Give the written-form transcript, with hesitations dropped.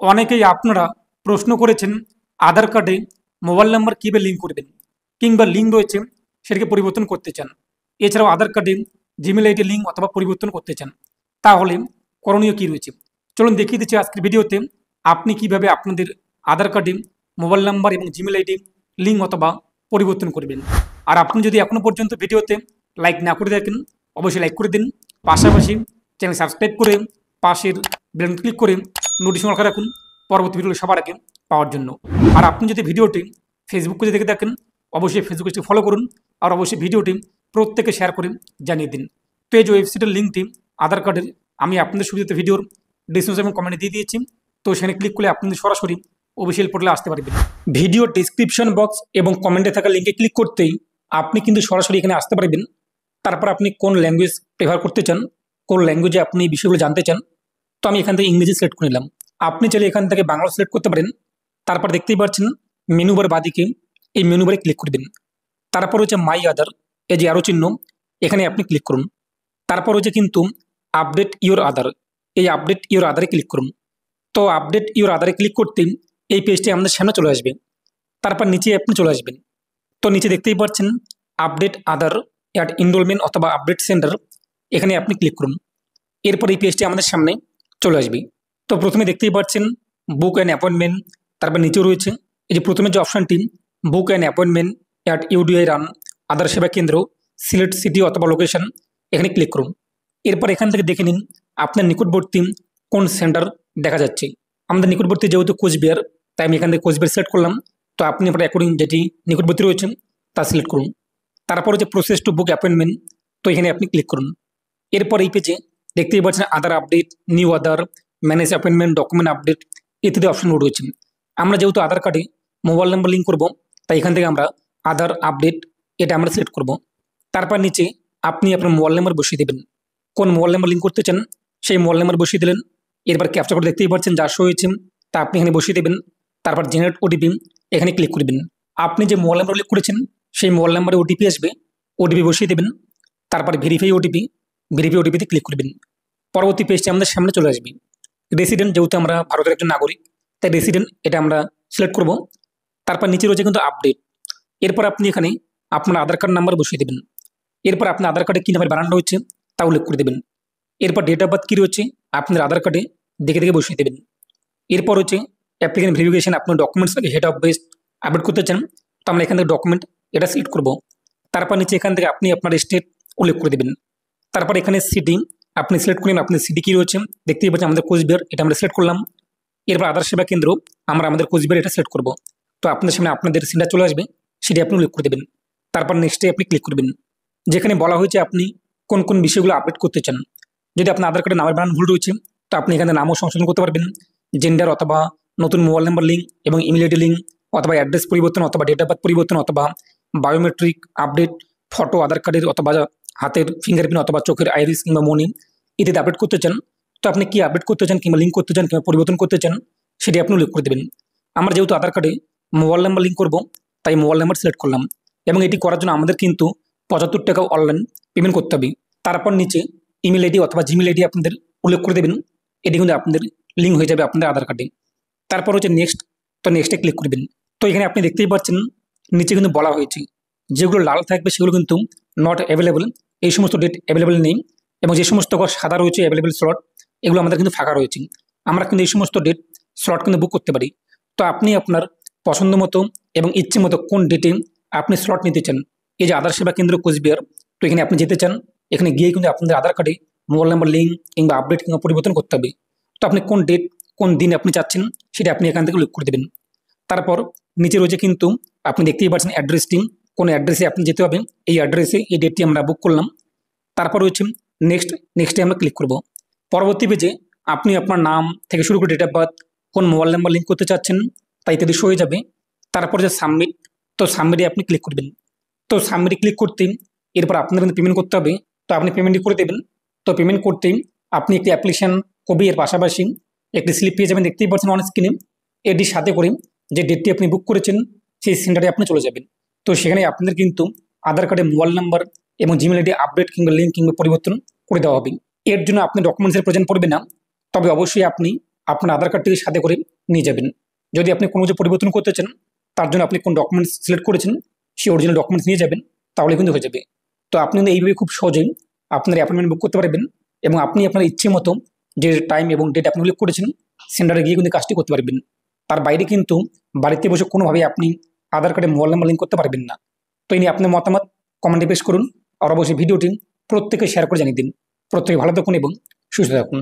অনেকেই আপনারা প্রশ্ন করেছেন আধার কার্ডে মোবাইল নাম্বার কীভাবে লিঙ্ক করবেন কিংবা লিঙ্ক রয়েছে সেটাকে পরিবর্তন করতে চান। এছাড়াও আধার কার্ডে জিমেল আইডি লিঙ্ক অথবা পরিবর্তন করতে চান, তাহলে করণীয় কী রয়েছে চলুন দেখিয়ে দিচ্ছি আজকের ভিডিওতে আপনি কিভাবে আপনাদের আধার কার্ডে মোবাইল নাম্বার এবং জিমেল আইডি লিঙ্ক অথবা পরিবর্তন করবেন। আর আপনি যদি এখনও পর্যন্ত ভিডিওতে লাইক না করে থাকেন অবশ্যই লাইক করে দিন, পাশাপাশি চ্যানেল সাবস্ক্রাইব করে পাশের বেল ক্লিক করে নোটিফিকেশন অন রাখুন পরবর্তী ভিডিও সবার আগে পাওয়ার জন্য। আর আপনি যদি ভিডিওটি ফেসবুক পেজে দেখে থাকেন অবশ্যই ফেসবুক পেজটি ফলো করুন আর অবশ্যই ভিডিওটি প্রত্যেকে শেয়ার করে জানিয়ে দিন। তো এই যে ওয়েবসাইটের লিঙ্কটি আধার কার্ডের আমি আপনাদের সুবিধাতে ভিডিওর ডিসক্রিপশন এবং কমেন্টে দিয়ে দিয়েছি, তো সেখানে ক্লিক করলে আপনাদের সরাসরি অফিসিয়াল পোর্টালে আসতে পারবেন। ভিডিও ডিসক্রিপশন বক্স এবং কমেন্টে থাকা লিঙ্কে ক্লিক করতেই আপনি কিন্তু সরাসরি এখানে আসতে পারবেন। তারপর আপনি কোন ল্যাঙ্গুয়েজ প্রেফার করতে চান, কোন ল্যাঙ্গুয়েজে আপনি এই বিষয়গুলো জানতে চান, তো আমি এখান থেকে ইংরেজি সিলেক্ট করে নিলাম। আপনি চাইলে এখান থেকে বাংলা সিলেক্ট করতে পারেন। তারপর দেখতেই পাচ্ছেন মেনু বার বাদিকে এই মেনু বারে ক্লিক করবেন। তারপর হচ্ছে মাই আধার, এই যে আরও চিহ্ন, এখানে আপনি ক্লিক করুন। তারপর হচ্ছে কিন্তু আপডেট ইওর আধার, এই আপডেট ইওর আধারে ক্লিক করুন। তো আপডেট ইওর আধারে ক্লিক করতেই এই পেজটি আমাদের সামনে চলে আসবে। তারপর নিচে আপনি চলে আসবেন। তো নিচে দেখতেই পাচ্ছেন আপডেট আধার অ্যাট এনরোলমেন্ট অথবা আপডেট সেন্টার, এখানে আপনি ক্লিক করুন। এরপর এই পেজটি আমাদের সামনে চলে আসবে। তো প্রথমে দেখতেই পাচ্ছেন বুক অ্যান্ড অ্যাপয়েন্টমেন্ট, তারপর নিচেও রয়েছে এই যে প্রথমে যে অপশানটি book and appointment at UIDAI run Aadhaar Seva Kendra select city অথবা লোকেশন, এখানে ক্লিক করুন। এরপর এখান থেকে দেখে নিন আপনার নিকটবর্তী কোন সেন্টার দেখা যাচ্ছে। আমাদের নিকটবর্তী যেহেতু কোচবিহার, তাই আমি এখান থেকে কোচবিহার সিলেক্ট করলাম। তো আপনি আপনার অ্যাকর্ডিং যেটি নিকটবর্তী রয়েছে তা সিলেক্ট করুন। তারপর হচ্ছে প্রসেস টু বুক অ্যাপয়েন্টমেন্ট, তো এখানে আপনি ক্লিক করুন। এরপর এই পেজে দেখতেই পাচ্ছেন আধার আপডেট, নিউ আধার, ম্যানেজ অ্যাপয়েন্টমেন্ট, ডকুমেন্ট আপডেট ইত্যাদি অপশনগুলো রয়েছে। আমরা যেহেতু আধার কার্ডে মোবাইল নাম্বার লিঙ্ক করব, তাই এখান থেকে আমরা আধার আপডেট এটা আমরা সিলেক্ট করব। তারপর নিচে আপনি আপনার মোবাইল নাম্বার বসিয়ে দেবেন, কোন মোবাইল নাম্বার লিঙ্ক করতে চান সেই মোবাইল নাম্বার বসিয়ে দিলেন। এরপর ক্যাপচা কোড দেখতেই পাচ্ছেন যা শো হয়েছে তা আপনি এখানে বসিয়ে দেবেন। তারপর জেনারেট ওটিপি, এখানে ক্লিক করবেন। আপনি যে মোবাইল নাম্বার লিঙ্ক করেছেন সেই মোবাইল নাম্বারে ওটিপি আসবে, ওটিপি বসিয়ে দেবেন। তারপর ভেরিফাই ওটিপিতে ক্লিক করবেন। পরবর্তী পেজটি আমাদের সামনে চলে আসবে। রেসিডেন্ট, যেহেতু আমরা ভারতের একজন নাগরিক তাই রেসিডেন্ট এটা আমরা সিলেক্ট করব। তারপর নিচে রয়েছে কিন্তু আপডেট। এরপর আপনি এখানে আপনার আধার কার্ড নাম্বার বসিয়ে দেবেন। এরপর আপনার আধার কার্ডে কী নাম্বার বানানো হচ্ছে তা উল্লেখ করে দেবেন। এরপর ডেট অফ বার্থ কী রয়েছে আপনার আধার কার্ডে দেখে দেখে বসিয়ে দেবেন। এরপর হচ্ছে অ্যাপ্লিকেন্ট ভেরিফিকেশন, আপনার documents head of base update করতে চান, তো আমরা এখান থেকে ডকুমেন্ট এটা সিলেক্ট করব। তারপর নিচে এখান থেকে আপনি আপনার স্টেট উল্লেখ করে দেবেন। তারপর এখানে সিটি আপনি সিলেক্ট করলেন, আপনার সিটি কী রয়েছে দেখতেই পাচ্ছেন আমাদের কোচবিহার, এটা আমরা সিলেক্ট করলাম। এরপর আধার সেবা কেন্দ্র আমরা আমাদের কোচবিহার এটা সিলেক্ট করব। তো আপনাদের সামনে আপনাদের সেন্টার চলে আসবে, সেটি আপনি উল্লেখ করে দেবেন। তারপর নেক্সটে আপনি ক্লিক করবেন, যেখানে বলা হয়েছে আপনি কোন কোন বিষয়গুলো আপডেট করতে চান। যদি আপনার আধার কার্ডে নামের বানান ভুল রয়েছে তো আপনি এখানে নামও সংশোধন করতে পারবেন। জেন্ডার অথবা নতুন মোবাইল নাম্বার লিঙ্ক এবং ইমেল আইডি লিঙ্ক অথবা অ্যাড্রেস পরিবর্তন অথবা ডেট অফ বার্থ পরিবর্তন অথবা বায়োমেট্রিক আপডেট, ফটো আধার কার্ডের অথবা হাতের ফিঙ্গারপ্রিন্ট অথবা চোখের আইরিস কিংবা মনি ইত্যাদি আপডেট করতে চান। তো আপনি কি আপডেট করতে চান কিংবা লিঙ্ক করতে চান কিংবা পরিবর্তন করতে চান সেটি আপনি উল্লেখ করে দেবেন। আমরা যেহেতু আধার কার্ডে মোবাইল নাম্বার লিঙ্ক করব তাই মোবাইল নাম্বার সিলেক্ট করলাম এবং এটি করার জন্য আমাদের কিন্তু 75 টাকা অনলাইন পেমেন্ট করতে হবে। তারপর নিচে ইমেল আইডি অথবা জিমেল আইডি আপনাদের উল্লেখ করে দেবেন, এটি কিন্তু আপনাদের লিঙ্ক হয়ে যাবে আপনাদের আধার কার্ডে। তারপর হচ্ছে নেক্সট, তো নেক্সটে ক্লিক করবেন। তো এখানে আপনি দেখতেই পাচ্ছেন নিচে কিন্তু বলা হয়েছে যেগুলো লাল থাকবে সেগুলো কিন্তু নট অ্যাভেলেবল, এই সমস্ত ডেট অ্যাভেলেবল নেই, এবং যে সমস্ত ঘর সাদা রয়েছে অ্যাভেলেবল স্লট এগুলো আমাদের কিন্তু ফাঁকা রয়েছে। আমরা কিন্তু এই সমস্ত ডেট স্লট কিন্তু বুক করতে পারি। তো আপনি আপনার পছন্দ মতো এবং ইচ্ছে মতো কোন ডেটে আপনি স্লট নিতে চান। এই যে আধার সেবা কেন্দ্র কোচবিহার, তো এখানে আপনি যেতে চান, এখানে গিয়ে কিন্তু আপনাদের আধার কার্ডে মোবাইল নাম্বার লিঙ্ক কিংবা আপডেট কিংবা পরিবর্তন করতে হবে। তো আপনি কোন ডেট কোন দিন আপনি চাচ্ছেন সেটা আপনি এখান থেকে উল্লেখ করে দেবেন। তারপর নিচে রয়েছে কিন্তু আপনি দেখতেই পাচ্ছেন অ্যাড্রেসটি, কোন অ্যাড্রেসে আপনি যেতে হবে, এই অ্যাড্রেসে এই ডেটটি আমরা বুক করলাম। তারপর রয়েছে নেক্সটে আমরা ক্লিক করব। পরবর্তী পেজে আপনি আপনার নাম থেকে শুরু করে ডেট অফ বার্থ, কোন মোবাইল নাম্বার লিঙ্ক করতে চাচ্ছেন তাই ইত্যাদি শো হয়ে যাবে। তারপর যে সাবমিট, তো সাবমিটে আপনি ক্লিক করবেন। তো সাবমিটে ক্লিক করতেই এরপর আপনার কিন্তু পেমেন্ট করতে হবে, তো আপনি পেমেন্টটি করে দেবেন। তো পেমেন্ট করতেই আপনি একটি অ্যাপ্লিকেশন কপি এর পাশাপাশি একটি স্লিপ পেয়ে যাবেন, দেখতেই পাচ্ছেন অন স্ক্রিনে। এটির সাথে করে যে ডেটটি আপনি বুক করেছেন সেই সেন্টারে আপনি চলে যাবেন। তো সেখানে আপনাদের কিন্তু আধার কার্ডে মোবাইল নাম্বার এবং জিমেল আইডি আপডেট কিংবা লিঙ্ক কিংবা পরিবর্তন করে দেওয়া হবে। এর জন্য আপনি ডকুমেন্টসের প্রয়োজন পড়বে না, তবে অবশ্যই আপনি আপনার আধার কার্ডটিকে সাথে করে নিয়ে যাবেন। যদি আপনি কোনো কিছু পরিবর্তন করতে চান, তার জন্য আপনি কোন ডকুমেন্টস সিলেক্ট করেছেন সেই অরিজিনাল ডকুমেন্টস নিয়ে যাবেন, তাহলে কিন্তু হয়ে যাবে। তো আপনি কিন্তু এইভাবে খুব সহজেই আপনার অ্যাপয়েন্টমেন্ট বুক করতে পারবেন এবং আপনি আপনার ইচ্ছে মতো যে টাইম এবং ডেট আপনি উল্লেখ করেছেন সেন্টারে গিয়ে কিন্তু কাজটি করতে পারবেন। তার বাইরে কিন্তু বাড়িতে বসে কোনোভাবে আপনি আধার কার্ডে মোবাইল নাম্বার লিঙ্ক করতে পারবেন না। তো এই নিয়ে আপনার মতামত কমেন্টে পেশ করুন আর অবশ্যই ভিডিওটি প্রত্যেকে শেয়ার করে জানিয়ে দিন। প্রত্যেকে ভালো থাকুন এবং সুস্থ থাকুন।